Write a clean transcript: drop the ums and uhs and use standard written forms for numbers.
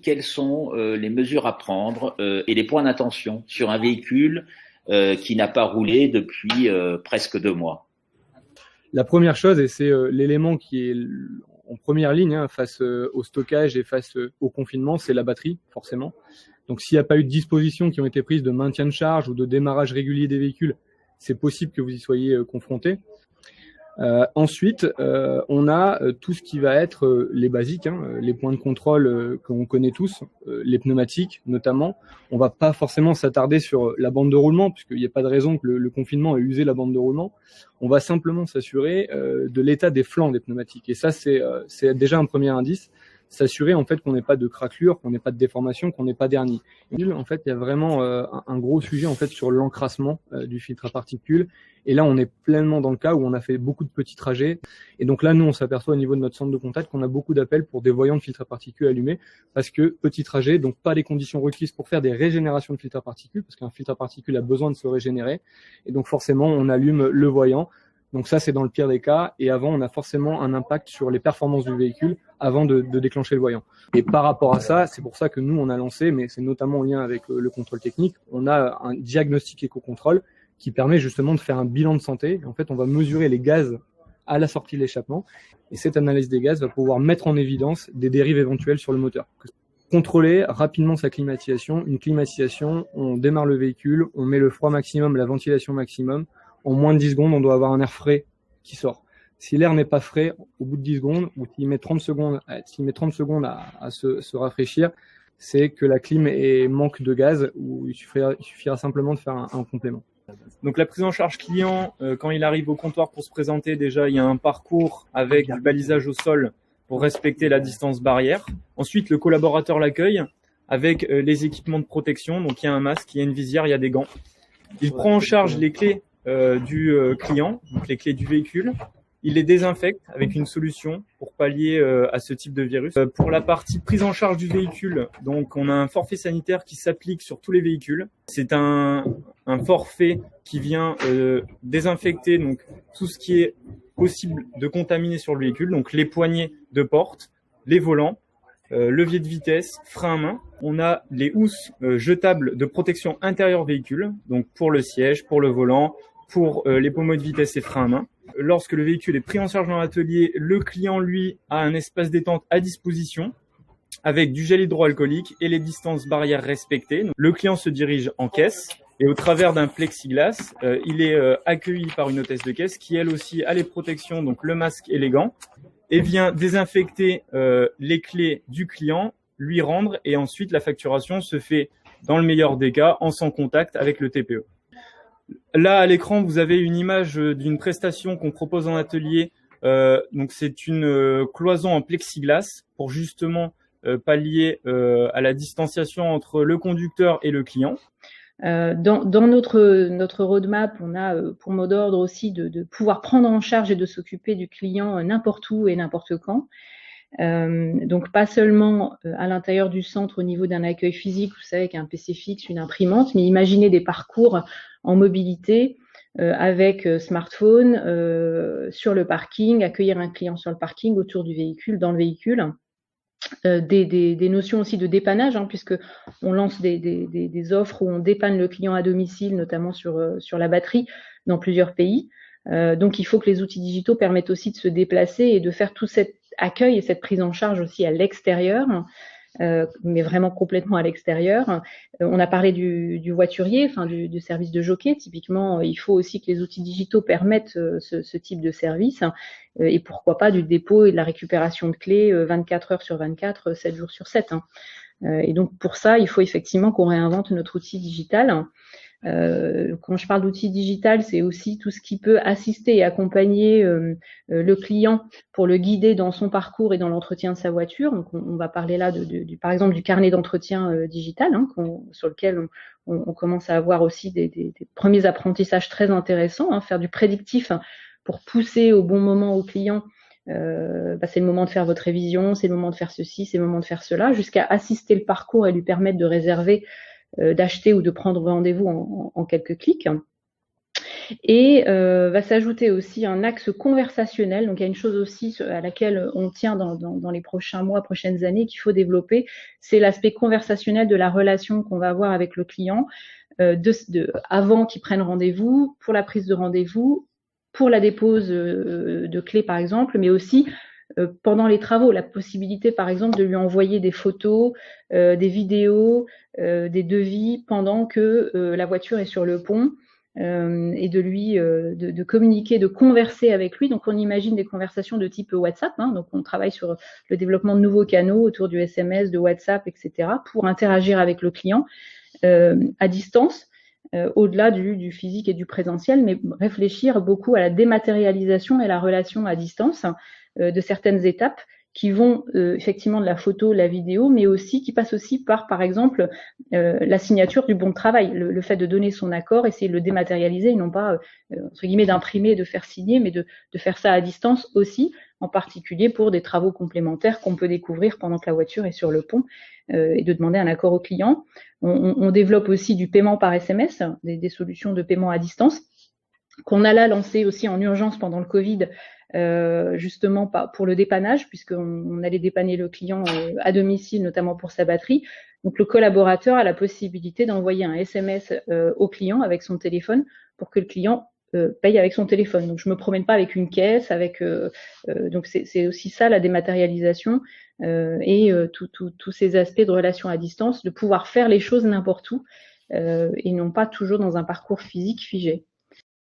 quelles sont les mesures à prendre et les points d'attention sur un véhicule qui n'a pas roulé depuis presque 2 mois? La première chose, et c'est l'élément qui est en première ligne face au stockage et face au confinement, c'est la batterie, forcément. Donc s'il n'y a pas eu de dispositions qui ont été prises de maintien de charge ou de démarrage régulier des véhicules, c'est possible que vous y soyez confrontés. Ensuite, on a tout ce qui va être les basiques, les points de contrôle qu'on connaît tous, les pneumatiques notamment. On va pas forcément s'attarder sur la bande de roulement, puisqu'il n'y a pas de raison que le confinement ait usé la bande de roulement. On va simplement s'assurer de l'état des flancs des pneumatiques. Et ça, c'est déjà un premier indice. S'assurer en fait qu'on n'ait pas de craquelure, qu'on n'ait pas de déformation, qu'on n'ait pas d'hernie. En fait, il y a vraiment un gros sujet en fait sur l'encrassement du filtre à particules. Et là, on est pleinement dans le cas où on a fait beaucoup de petits trajets. Et donc là, nous, on s'aperçoit au niveau de notre centre de contact qu'on a beaucoup d'appels pour des voyants de filtres à particules allumés parce que petit trajet, donc pas les conditions requises pour faire des régénérations de filtres à particules parce qu'un filtre à particules a besoin de se régénérer. Et donc forcément, on allume le voyant. Donc ça, c'est dans le pire des cas. Et avant, on a forcément un impact sur les performances du véhicule avant de déclencher le voyant. Et par rapport à ça, c'est pour ça que nous, on a lancé, mais c'est notamment en lien avec le contrôle technique, on a un diagnostic éco-contrôle qui permet justement de faire un bilan de santé. En fait, on va mesurer les gaz à la sortie de l'échappement. Et cette analyse des gaz va pouvoir mettre en évidence des dérives éventuelles sur le moteur. Contrôler rapidement sa climatisation. Une climatisation, on démarre le véhicule, on met le froid maximum, la ventilation maximum. En moins de 10 secondes, on doit avoir un air frais qui sort. Si l'air n'est pas frais, au bout de 10 secondes, ou s'il met 30 secondes à se rafraîchir, c'est que la clim manque de gaz, ou il suffira simplement de faire un complément. Donc la prise en charge client, quand il arrive au comptoir pour se présenter, déjà il y a un parcours avec du balisage au sol pour respecter la distance barrière. Ensuite, le collaborateur l'accueille avec les équipements de protection. Donc il y a un masque, il y a une visière, il y a des gants. Il prend en charge les clés du client, donc les clés du véhicule. Il les désinfecte avec une solution pour pallier à ce type de virus. Pour la partie prise en charge du véhicule, donc on a un forfait sanitaire qui s'applique sur tous les véhicules. C'est un forfait qui vient désinfecter donc tout ce qui est possible de contaminer sur le véhicule, donc les poignées de porte, les volants, levier de vitesse, frein à main. On a les housses jetables de protection intérieure véhicule, donc pour le siège, pour le volant, pour les pommeaux de vitesse et frein à main. Lorsque le véhicule est pris en charge dans l'atelier, le client, lui, a un espace détente à disposition avec du gel hydroalcoolique et les distances barrières respectées. Le client se dirige en caisse et au travers d'un plexiglas, il est accueilli par une hôtesse de caisse qui, elle aussi, a les protections, donc le masque et les gants, et vient désinfecter les clés du client, lui rendre, et ensuite la facturation se fait, dans le meilleur des cas, en sans contact avec le TPE. Là, à l'écran, vous avez une image d'une prestation qu'on propose en atelier. Donc, c'est une cloison en plexiglas pour justement pallier à la distanciation entre le conducteur et le client. Dans notre roadmap, on a pour mot d'ordre aussi de pouvoir prendre en charge et de s'occuper du client n'importe où et n'importe quand. Donc pas seulement à l'intérieur du centre au niveau d'un accueil physique, vous savez, avec un PC fixe, une imprimante, mais imaginez des parcours en mobilité avec smartphone sur le parking, accueillir un client sur le parking, autour du véhicule, dans le véhicule. Des notions aussi de dépannage, puisque on lance des offres où on dépanne le client à domicile, notamment sur la batterie, dans plusieurs pays. Donc il faut que les outils digitaux permettent aussi de se déplacer et de faire tout cet accueil et cette prise en charge aussi à l'extérieur, mais vraiment complètement à l'extérieur. On a parlé du voiturier, du service de jockey. Typiquement, il faut aussi que les outils digitaux permettent ce type de service, et pourquoi pas du dépôt et de la récupération de clés 24 heures sur 24, 7 jours sur 7. Et donc pour ça, il faut effectivement qu'on réinvente notre outil digital. Quand je parle d'outils digital, c'est aussi tout ce qui peut assister et accompagner le client pour le guider dans son parcours et dans l'entretien de sa voiture. Donc, on va parler là par exemple du carnet d'entretien digital, sur lequel on commence à avoir aussi des premiers apprentissages très intéressants, faire du prédictif pour pousser au bon moment au client. C'est le moment de faire votre révision, c'est le moment de faire ceci, c'est le moment de faire cela, jusqu'à assister le parcours et lui permettre de réserver, d'acheter ou de prendre rendez-vous en quelques clics. Et va s'ajouter aussi un axe conversationnel. Donc il y a une chose aussi à laquelle on tient dans les prochains mois, prochaines années qu'il faut développer, c'est l'aspect conversationnel de la relation qu'on va avoir avec le client avant qu'il prenne rendez-vous, pour la prise de rendez-vous, pour la dépose de clés par exemple, mais aussi pendant les travaux, la possibilité par exemple de lui envoyer des photos, des vidéos, des devis pendant que la voiture est sur le pont, et de lui de communiquer, de converser avec lui. Donc on imagine des conversations de type WhatsApp, hein, donc on travaille sur le développement de nouveaux canaux autour du SMS, de WhatsApp, etc. pour interagir avec le client à distance, au-delà du physique et du présentiel, mais réfléchir beaucoup à la dématérialisation et la relation à distance de certaines étapes qui vont effectivement de la photo, la vidéo, mais aussi qui passent aussi par exemple, la signature du bon de travail, le fait de donner son accord, essayer de le dématérialiser, et non pas, entre guillemets, d'imprimer, de faire signer, mais de faire ça à distance aussi, en particulier pour des travaux complémentaires qu'on peut découvrir pendant que la voiture est sur le pont, et de demander un accord au client. On développe aussi du paiement par SMS, des solutions de paiement à distance, qu'on a là lancé aussi en urgence pendant le Covid, justement pas pour le dépannage, puisqu'on allait dépanner le client à domicile, notamment pour sa batterie. Donc le collaborateur a la possibilité d'envoyer un SMS au client avec son téléphone pour que le client paye avec son téléphone. Donc je me promène pas avec une caisse, donc c'est aussi ça la dématérialisation, et tous ces aspects de relation à distance, de pouvoir faire les choses n'importe où, et non pas toujours dans un parcours physique figé.